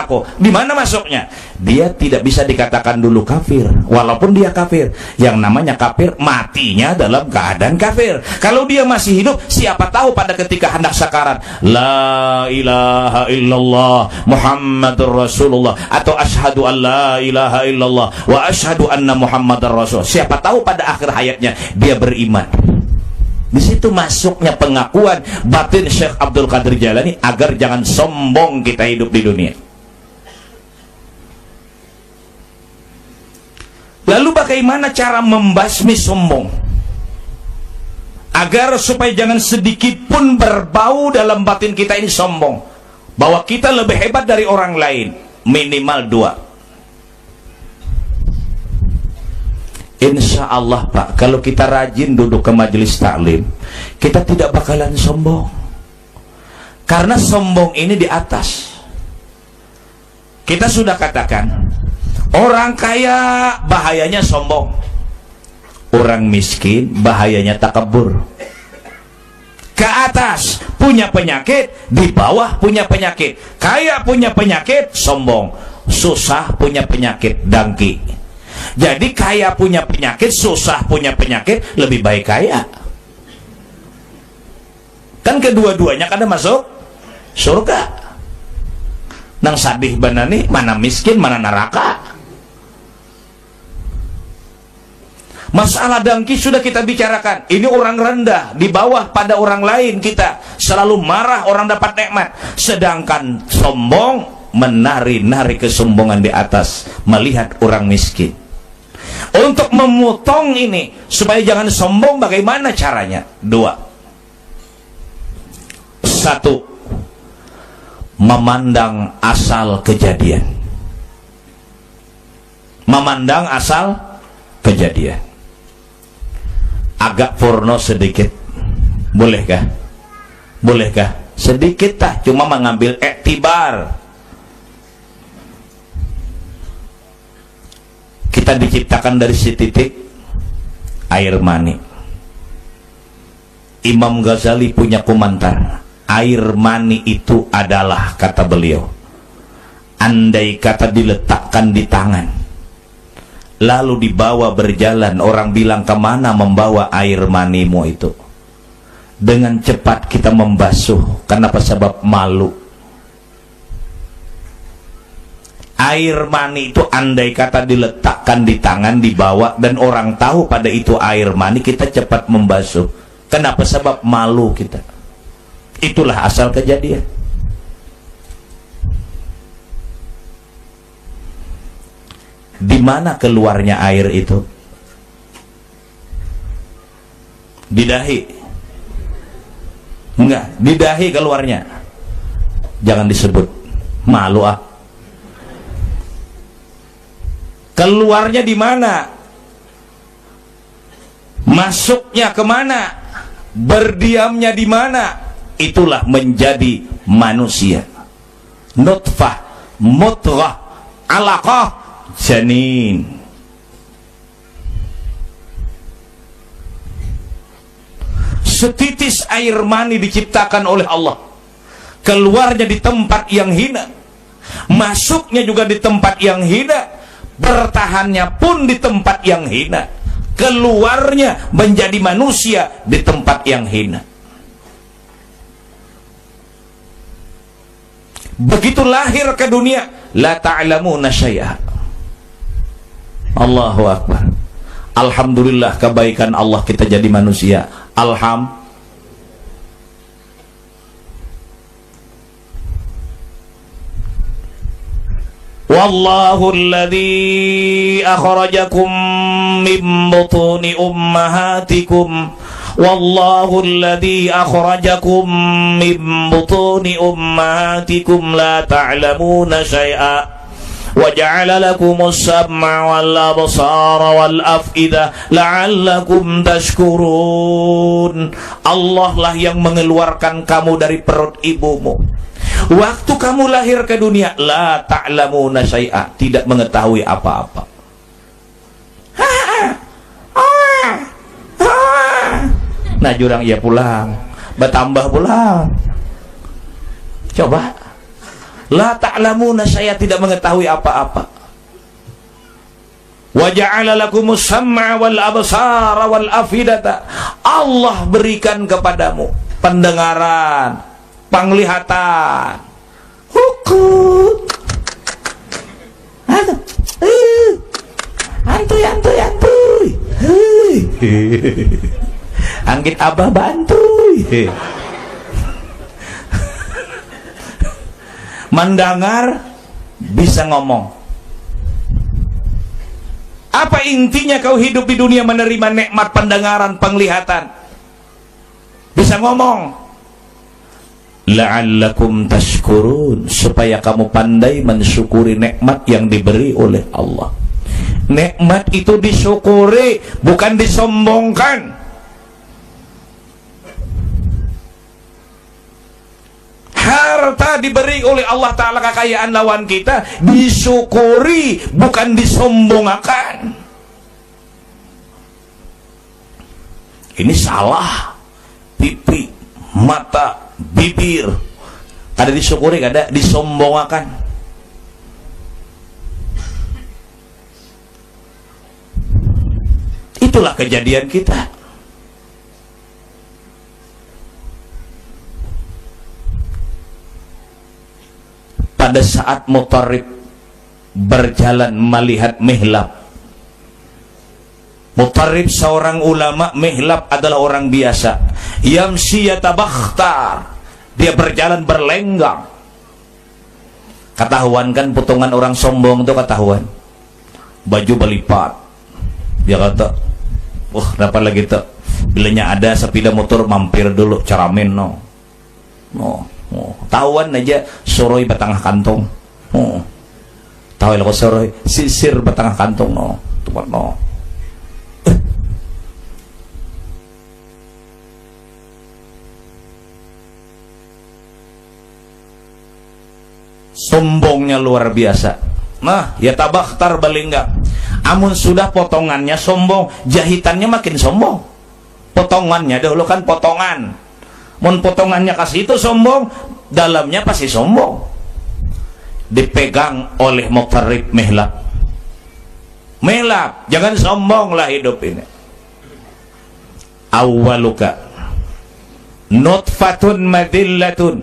aku. Di mana masuknya? Dia tidak bisa dikatakan dulu kafir, walaupun dia kafir. Yang namanya kafir, matinya dalam keadaan kafir. Kalau dia masih hidup, siapa tahu pada ketika hendak sakarat, la ilaha illallah Muhammadur Rasulullah, atau asyhadu an la ilaha illallah wa asyhadu anna Muhammadar Rasul. Siapa tahu pada akhir hayatnya dia beriman. Di situ masuknya pengakuan batin Syekh Abdul Qadir Jailani agar jangan sombong kita hidup di dunia. Lalu bagaimana cara membasmi sombong? Agar supaya jangan sedikit pun berbau dalam batin kita ini sombong, bahwa kita lebih hebat dari orang lain. Minimal dua. Insya Allah Pak, kalau kita rajin duduk ke majelis taklim, kita tidak bakalan sombong. Karena sombong ini di atas. Kita sudah katakan, Orang kaya bahayanya sombong, orang miskin bahayanya takabur. Ke atas punya penyakit, di bawah punya penyakit. Kaya punya penyakit sombong, susah punya penyakit dangki. Jadi kaya punya penyakit, susah punya penyakit, lebih baik kaya. Kan kedua-duanya kada masuk surga. Nang sadih banani, mana miskin mana neraka. Masalah dangki sudah kita bicarakan. Ini orang rendah, di bawah pada orang lain. Kita selalu marah orang dapat nikmat, sedangkan sombong menari-nari kesombongan di atas melihat orang miskin. Untuk memotong ini supaya jangan sombong, bagaimana caranya? 2. 1. Memandang asal kejadian. Memandang asal kejadian. Agak porno sedikit, bolehkah? Bolehkah? Sedikit tah, cuma mengambil iktibar. Kita diciptakan dari setitik air mani. Imam Ghazali punya komentar, air mani itu adalah, kata beliau, andai kata diletakkan di tangan lalu dibawa berjalan, orang bilang kemana membawa air manimu itu, dengan cepat kita membasuh. Kenapa? Sebab malu. Air mani itu andai kata diletakkan di tangan, dibawa, dan orang tahu pada itu air mani, kita cepat membasuh. Kenapa? Sebab malu kita. Itulah asal kejadian. Di mana keluarnya air itu? Di dahi? Enggak, di dahi keluarnya. Jangan disebut, malu ah. Keluarnya di mana? Masuknya kemana? Berdiamnya di mana? Itulah menjadi manusia. Nutfah, mudghah, alaqah, janin. Setitis air mani diciptakan oleh Allah, keluarnya di tempat yang hina, masuknya juga di tempat yang hina, bertahannya pun di tempat yang hina, keluarnya menjadi manusia di tempat yang hina. Begitu lahir ke dunia, la ta'lamuna syai'a. Allahu Akbar. Alhamdulillah, kebaikan Allah kita jadi manusia. Wallahu alladhi akhrajakum min butuni ummahatikum. Wallahu alladhi akhrajakum min butuni ummahatikum la ta'lamuna syai'a. وَجَعَلَ لَكُمُ السَّمْعَ وَالْأَبْصَارَ وَالْأَفْئِدَةَ لَعَلَّكُمْ تَشْكُرُونَ. Allah lah yang mengeluarkan kamu dari perut ibumu. Waktu kamu lahir ke dunia, la ta'lamuna syai'a, tidak mengetahui apa-apa. Nah, jurang ia pulang, bertambah pulang. Coba. La ta'lamuna, saya tidak mengetahui apa-apa. Wa ja'ala lakumus sam'a wal absara wal afidata. Allah berikan kepadamu pendengaran, penglihatan, hukuk. Antuy. Anggit abah bantuy. Mendengar, bisa ngomong. Apa intinya kau hidup di dunia menerima nikmat pendengaran, penglihatan, bisa ngomong? La'allakum tashkurun, supaya kamu pandai mensyukuri nikmat yang diberi oleh Allah. Nikmat itu disyukuri, bukan disombongkan. Harta diberi oleh Allah Ta'ala, kekayaan lawan kita disyukuri, bukan disombongkan. Ini salah. Pipi, mata, bibir, ada disyukuri, ada disombongkan. Itulah kejadian kita. Pada saat Mutharrib berjalan melihat Mihlab. Mutharrib seorang ulama, Mihlab adalah orang biasa. Yamshi yatabakhtar, dia berjalan berlenggang. Ketahuan kan potongan orang sombong itu, ketahuan. Baju belipat. Dia kata, wah dapat lagi tuh. Bilanya ada sepeda motor mampir dulu caramen no. Tahuan aja soroi batangah kantong. Tahu lah kok soroi sisir batangah kantong no. Tuh no. Sombongnya luar biasa. Nah, ya tabakhtar balingga. Amun sudah potongannya sombong, jahitannya makin sombong. Potongannya dahulu kan potongan. Mun potongannya kasih itu sombong, dalamnya pasti sombong. Dipegang oleh Mutharrib Mihlab. Mihlab, jangan sombong lah hidup ini. Awwaluka nutfatun madillatun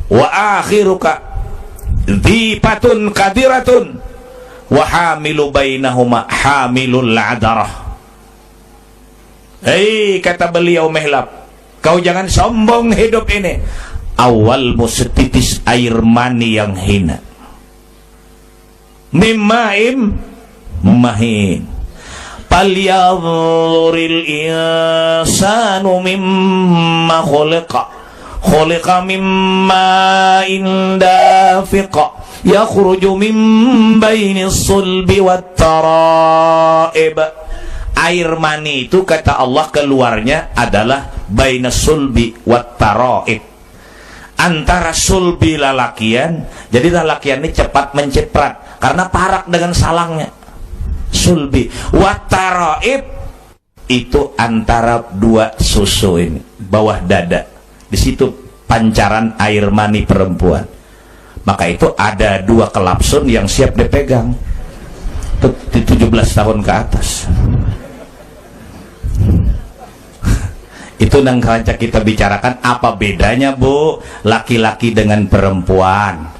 wa akhiruka dhifatun kadiratun wa hamilu bainahuma hamilul adarah. Hei, kata beliau Mihlab, kau jangan sombong hidup ini. Awalmu setitis air mani yang hina, mimmaim mahin. Falyanzuril insanu mimma khuliqa mimma indafiqa yakhruju min bainis sulbi wat taraib. Air mani itu kata Allah keluarnya adalah bainas sulbi wat taraib, antara sulbi lalakian. Jadi lalakian ini cepat menciprat karena parak dengan salangnya. Sulbi wat taraib itu antara dua susu ini, bawah dada. Di situ pancaran air mani perempuan. Maka itu ada dua kelapsun yang siap dipegang. Di 17 tahun ke atas. Itu nang keranca kita bicarakan apa bedanya Bu laki-laki dengan perempuan.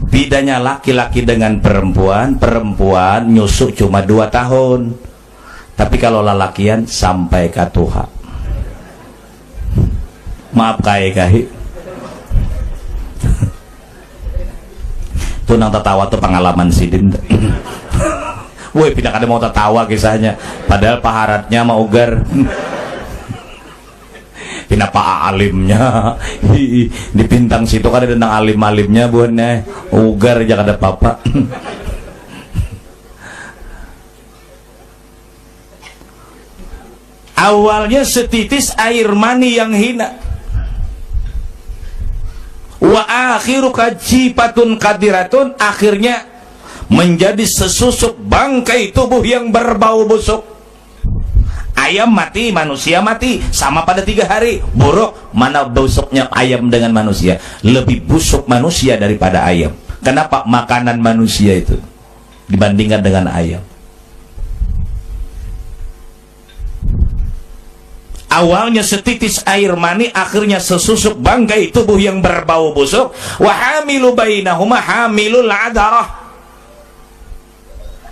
Bedanya laki-laki dengan perempuan, perempuan nyusuk cuma 2 tahun. Tapi kalau lalakian sampai ke Tuhan. Maaf kai. Tuh nang tertawa tuh pengalaman sidin. Woi, pindah kada mau tertawa kisahnya. Padahal paharatnya mau ugar. Pindah pak alimnya. Di Pintang situ kan ada tentang alim-alimnya buannya. Ugar aja kada apa-apa. Awalnya setitis air mani yang hina. Wa akhiru kajipatun kadiratun, akhirnya menjadi sesusuk bangkai tubuh yang berbau busuk. Ayam mati, manusia mati, sama pada 3 hari. Buruk, mana busuknya ayam dengan manusia? Lebih busuk manusia daripada ayam. Kenapa? Makanan manusia itu dibandingkan dengan ayam. Awalnya setitis air mani, akhirnya sesusuk bangkai tubuh yang berbau busuk. Wa hamilu bainahuma hamilul adarah,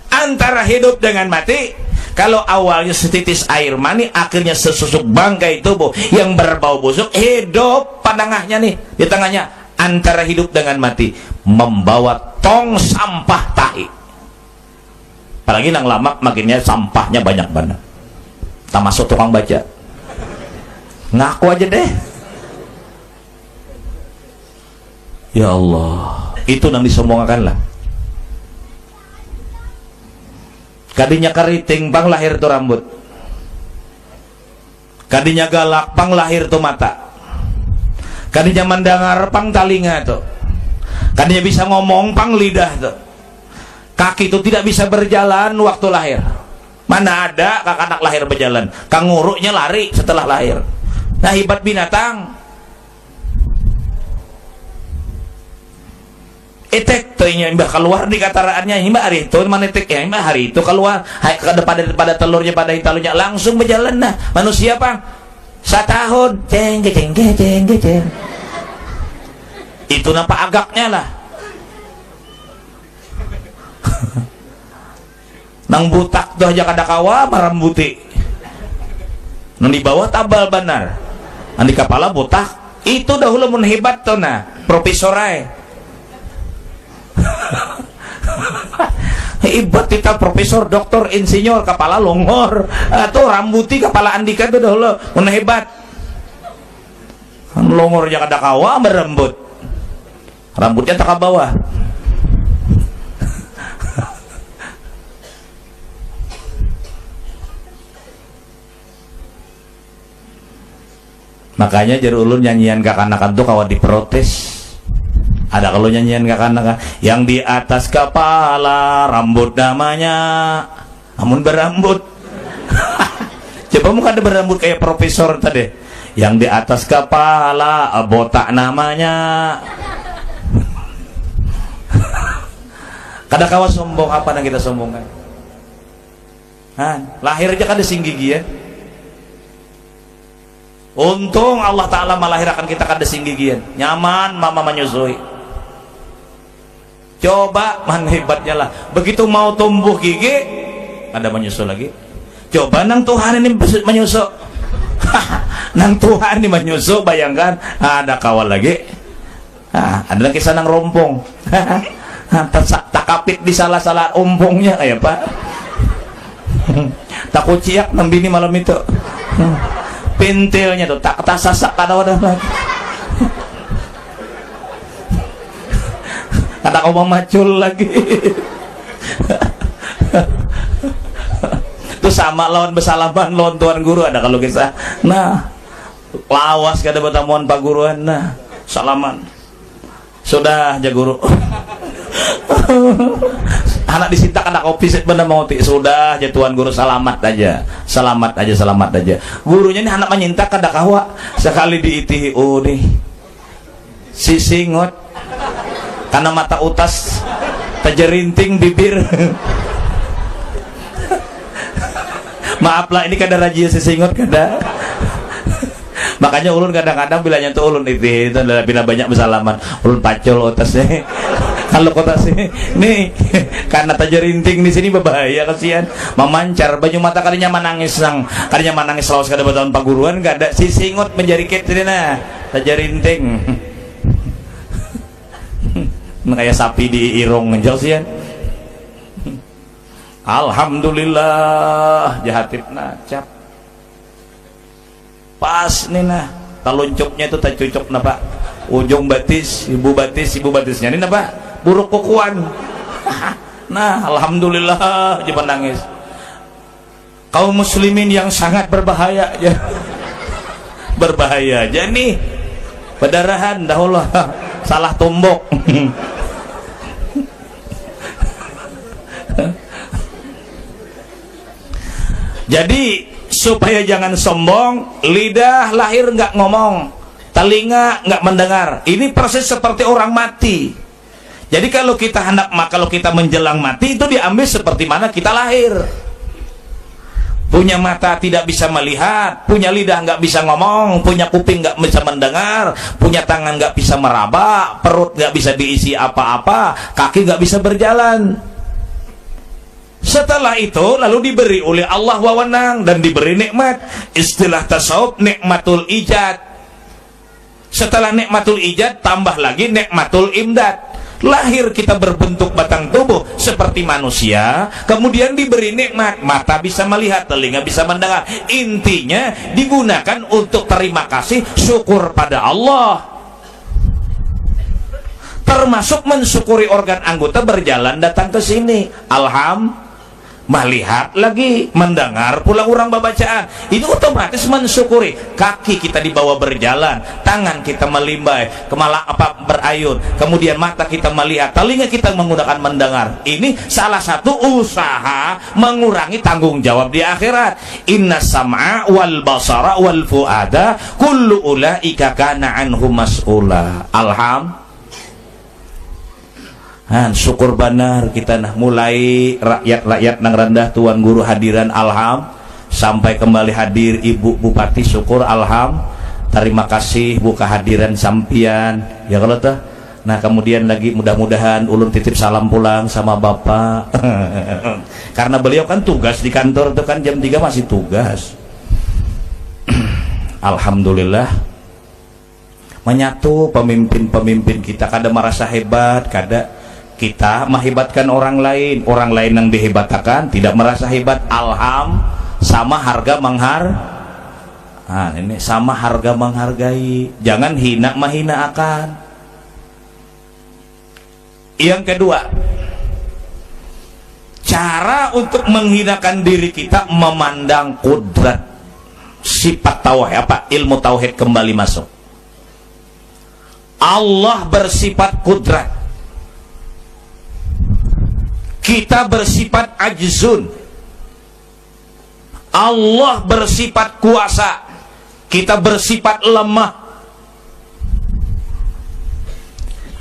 antara hidup dengan mati. Kalau awalnya setitis air mani, akhirnya sesusuk bangkai tubuh yang berbau busuk. Hidup pandangannya nih, di tengahnya antara hidup dengan mati, membawa tong sampah tahi. Apalagi nang lama makinnya sampahnya banyak banget. Tak masuk tukang baca. Ngaku aja deh. Ya Allah, itu nang disombongkan lah. Kadinya keriting pang lahir tuh rambut, kadinya galak pang lahir tuh mata, Kadinya mendengar pang talinga tuh, kadinya bisa ngomong pang lidah tuh. Kaki itu tidak bisa berjalan waktu lahir. Mana ada anak lahir berjalan, kanguruknya lari setelah lahir. Nah hebat binatang. Etek tuh mbah keluar di kataraannya, mbah hari itu mana etek ya, mbah hari itu keluar pada telurnya pada hitalunya langsung berjalan. Nah manusia pang 1 tahun ceng. Itu nampak agaknya lah. Nang butak tuh aja kada kawa marambuti. Nang di bawah tabal benar. Nang di kepala butak. Itu dahulu mun hebat tuh nah, profesorai. Hebat kita profesor, doktor, insinyur, kepala longor. Tuh rambuti kepala Andika tuh dahulu mun hebat. Longornya kada kawa merembut. Rambutnya tak ke bawah. Makanya jadi ulun nyanyian kakanakan tuh kawan diprotes. Ada kalau nyanyian kakanakan yang di atas kepala rambut namanya amun berambut. Coba muka ada berambut kayak profesor tadi. Yang di atas kepala botak namanya. Kada kawa sombong apa yang kita sombongkan. Lahir aja kada singgigi ya. Untung Allah Ta'ala melahirkan kita kada singgigian, nyaman mama menyusui. Coba man hebatnya lah, begitu mau tumbuh gigi ada menyusu lagi. Coba nang Tuhan ini menyusu. Nang Tuhan ini menyusu, bayangkan ada kawal lagi. Ada kisah nang rompong. Takapit di salah-salah ompongnya kayak Pak. Takut ciak nang bini malam itu. Pintilnya tuh tak sasak kada wadah lagi. Kada kau macul lagi. Itu sama lawan bersalaman lawan tuan guru ada kalau kisah. Nah, lawas kada bertamuan pak guruan. Nah, salaman. Sudah aja guru. Anak disinta anak kopi set bener mau sudah aja tuan guru selamat aja gurunya ini anak menyinta kada kawa sekali diitihi nih si singot karena mata utas tajerinting bibir. Maaf lah ini kada rajia si singot kada. Makanya ulun kadang-kadang bilanya tuh ulun itu adalah bila banyak bersalaman ulun pacul otasnya. Kalau kota sini nih karena tajerinting di sini berbahaya kasihan memancar baju mata kalinya menangis lawas kada bertahun paguruan gak ada si singot menjariket ini nah tajerinting. Kayak sapi di irong ngejauh sian. Alhamdulillah jahatipna cap pas nih nah taluncupnya itu tak cocok nah Pak ujung ibu batisnya ini nah Pak buruk kukuan. Nah alhamdulillah jangan nangis. Kaum muslimin yang sangat berbahaya ya. Berbahaya aja nih pendarahan dahulu salah tumbok. Jadi supaya jangan sombong, lidah lahir nggak ngomong, telinga nggak mendengar. Ini proses seperti orang mati. Jadi kalau kita menjelang mati itu diambil seperti mana kita lahir. Punya mata tidak bisa melihat, punya lidah nggak bisa ngomong, punya kuping nggak bisa mendengar, punya tangan nggak bisa meraba, perut nggak bisa diisi apa-apa, kaki nggak bisa berjalan. Setelah itu lalu diberi oleh Allah wewenang dan diberi nikmat. Istilah tasawuf nikmatul ijad. Setelah nikmatul ijad tambah lagi nikmatul imdad. Lahir kita berbentuk batang tubuh seperti manusia, kemudian diberi nikmat, mata bisa melihat, telinga bisa mendengar. Intinya digunakan untuk terima kasih, syukur pada Allah. Termasuk mensyukuri organ anggota berjalan datang ke sini. melihat lagi, mendengar pula orang babacaan, itu otomatis mensyukuri. Kaki kita dibawa berjalan, tangan kita melimbai, berayun, kemudian mata kita melihat, telinga kita menggunakan mendengar. Ini salah satu usaha mengurangi tanggung jawab di akhirat. Inna sam'a wal basara wal fuada kullu ulaika kana anhu mas'ula. Syukur benar kita nah mulai rakyat-rakyat nang rendah tuan guru hadiran sampai kembali hadir Ibu Bupati, syukur terima kasih Bu kehadiran sampian ya kalau tuh. Nah kemudian lagi mudah-mudahan ulun titip salam pulang sama Bapak karena beliau kan tugas di kantor tuh kan jam 3 masih tugas. Alhamdulillah menyatu pemimpin-pemimpin kita, kada merasa hebat, kada kita menghebatkan orang lain yang dihebatakan tidak merasa hebat. Sama harga ini sama harga menghargai, jangan hina menghina akan. Yang kedua, cara untuk menghinakan diri kita memandang kudrat, sifat tauhid, ilmu tauhid kembali masuk. Allah bersifat kudrat, kita bersifat ajzun. Allah bersifat kuasa, kita bersifat lemah.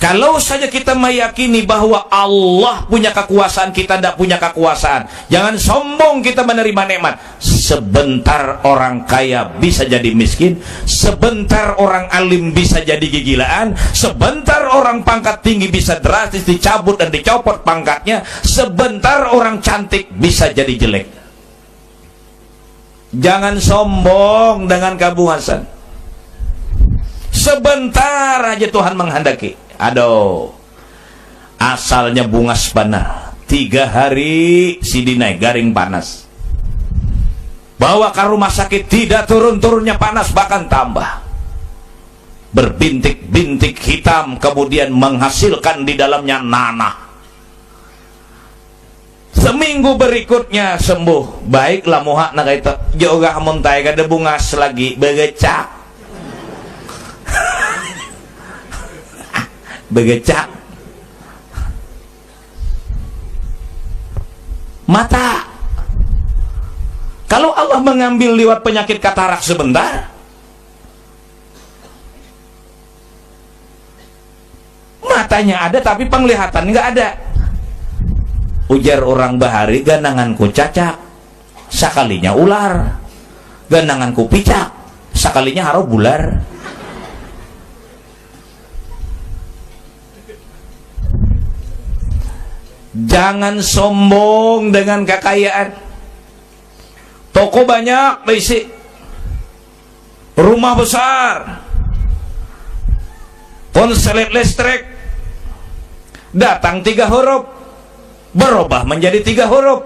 Kalau saja kita meyakini bahwa Allah punya kekuasaan, kita tidak punya kekuasaan, jangan sombong kita menerima nikmat. Sebentar orang kaya bisa jadi miskin, sebentar orang alim bisa jadi gigilaan, sebentar orang pangkat tinggi bisa drastis dicabut dan dicopot pangkatnya, sebentar orang cantik bisa jadi jelek. Jangan sombong dengan kebuasan. Sebentar aja Tuhan menghendaki. Aduh, asalnya bunga spana 3 hari sidinai garing panas, bawa ke rumah sakit tidak turun-turunnya panas, bahkan tambah berbintik-bintik hitam, kemudian menghasilkan di dalamnya nanah. Seminggu berikutnya sembuh, baiklah muha na kaita juga muntai kada bungas lagi begecak begecak mata. Kalau Allah mengambil lewat penyakit katarak sebentar, matanya ada tapi penglihatan nggak ada. Ujar orang bahari, gananganku cacak sakalinya ular, gananganku picak sakalinya haro bular. Jangan sombong dengan kekayaan. Toko banyak berisi, rumah besar, ponsel listrik, datang 3 huruf berubah menjadi 3 huruf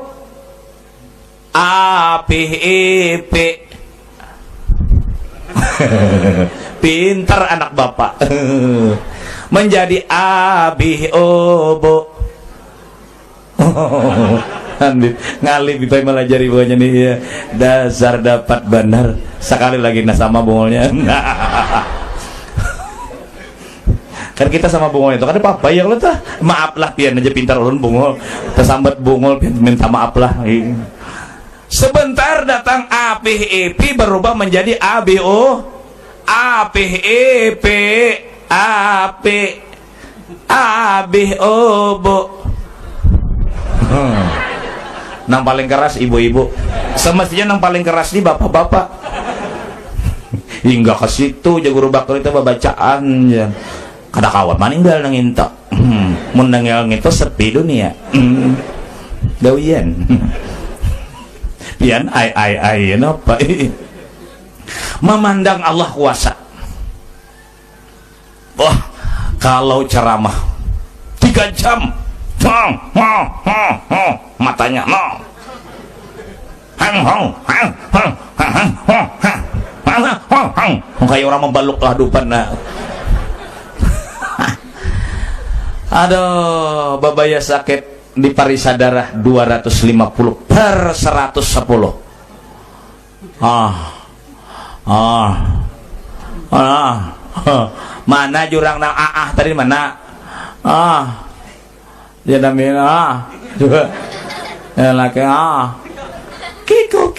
A P E P. Pintar anak bapak. Menjadi A B O B. Ngalih kita melajari bawahnya nih ya. Dasar dapat benar sekali lagi sama bungolnya. Kan kita sama bungol itu kan ada apa ya lo tuh, maaf lah pian aja pintar ulun bungol tersambat bungol pian minta maaf lah. Sebentar datang A P E P berubah menjadi A B O A P E P A P A B O B. Nang paling keras ibu-ibu, semestinya nang paling keras nih bapak-bapak. Hingga ke situ jago bakal itu bacaan ya. Kada kawat maninggal nang into. Mun nangel ngito sepi dunia. Dawian. Pian ai napa. Memandang Allah kuasa. Wah, kalau ceramah 3 jam matanya kayak orang membaluk kehidupan. Aduh babaya sakit di parisa darah 250 per 110. Mana jurang nang tadi mana? Dia namanya juga laki kiko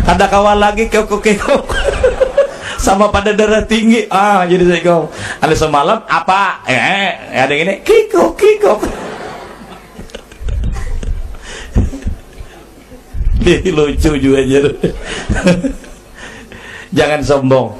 ada kawan lagi kiko sama pada darah tinggi jadi saya kau ada semalam apa ada gini kiko lucu juga aja. Jangan sombong.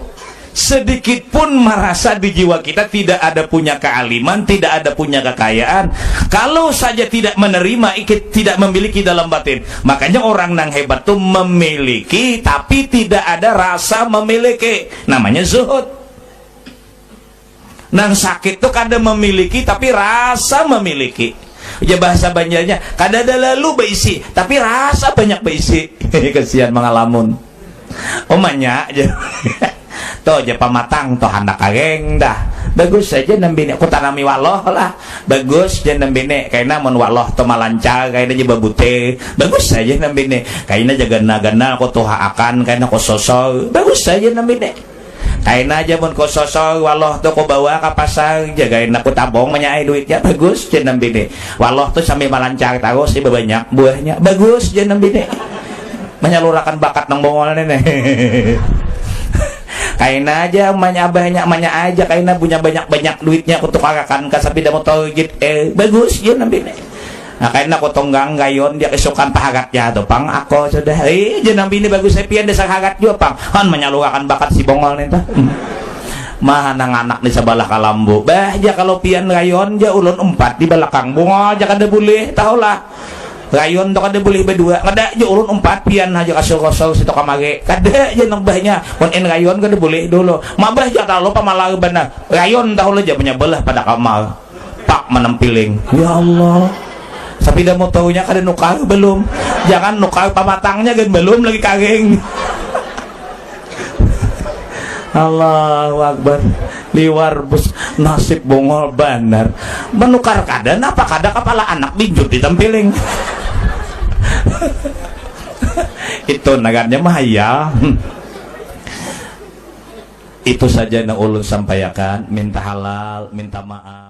Sedikit pun merasa di jiwa kita tidak ada punya kealiman, tidak ada punya kekayaan. Kalau saja tidak menerima, tidak memiliki dalam batin. Makanya orang yang hebat tuh memiliki tapi tidak ada rasa memiliki. Namanya zuhud. Nang sakit tuh kadang memiliki tapi rasa memiliki. Ya bahasa Banjarnya kadang ada lalu beisi tapi rasa banyak beisi. Kesian mengalamun. Omanya aja. Tuh aja pamatang tuh anak kageng dah bagus saja nembine aku tanami waloh lah bagus aja nembine kayaknya mun waloh tuh malancar kayaknya juga bute bagus saja nembine kayaknya jaga gana aku tuh akan kayaknya aku sosok bagus saja nembine kayaknya aja mun aku sosok waloh tuh aku bawa ke pasar jagain aku tabung menyai duitnya bagus aja nembine waloh tuh sambil malancar terus sih banyak buahnya bagus aja nembine menyalurkan bakat nang bongol nenek. Kaina aja emaknya abahnya emaknya aja kaina punya banyak duitnya untuk kakakan kasapi dah mau tahu gitu bagus ya nabi nah kaina aku tonggang gayon dia kesukaan pahagatnya tuh pang aku sudah jangan nabi ini bagus saya pian desa hagat juga pang kan menyalurkan bakat si bongol nih tuh mah nang anak di sebelah kalambu bah aja kalau pian gayon aja ulun 4 di belakang bongol aja kada boleh tahulah rayon to kada boleh berdua kada aja ulun 4 pian aja kasur-kasur situ kamage kada aja nambahnya mun en rayon kada boleh dulu mabah aja talo pamalar benar rayon tahu aja punya belah pada kamar pak menempiling ya Allah tapi dah mau tahunya kada nukar belum jangan nukar pamatangnya kan belum lagi kageng. Allahu Akbar liwar bus nasib bongol banar menukar kada apa kada kepala anak binjut ditempiling. Itu nagarnya mah ya. Itu saja yang ulun sampaikan minta halal minta maaf.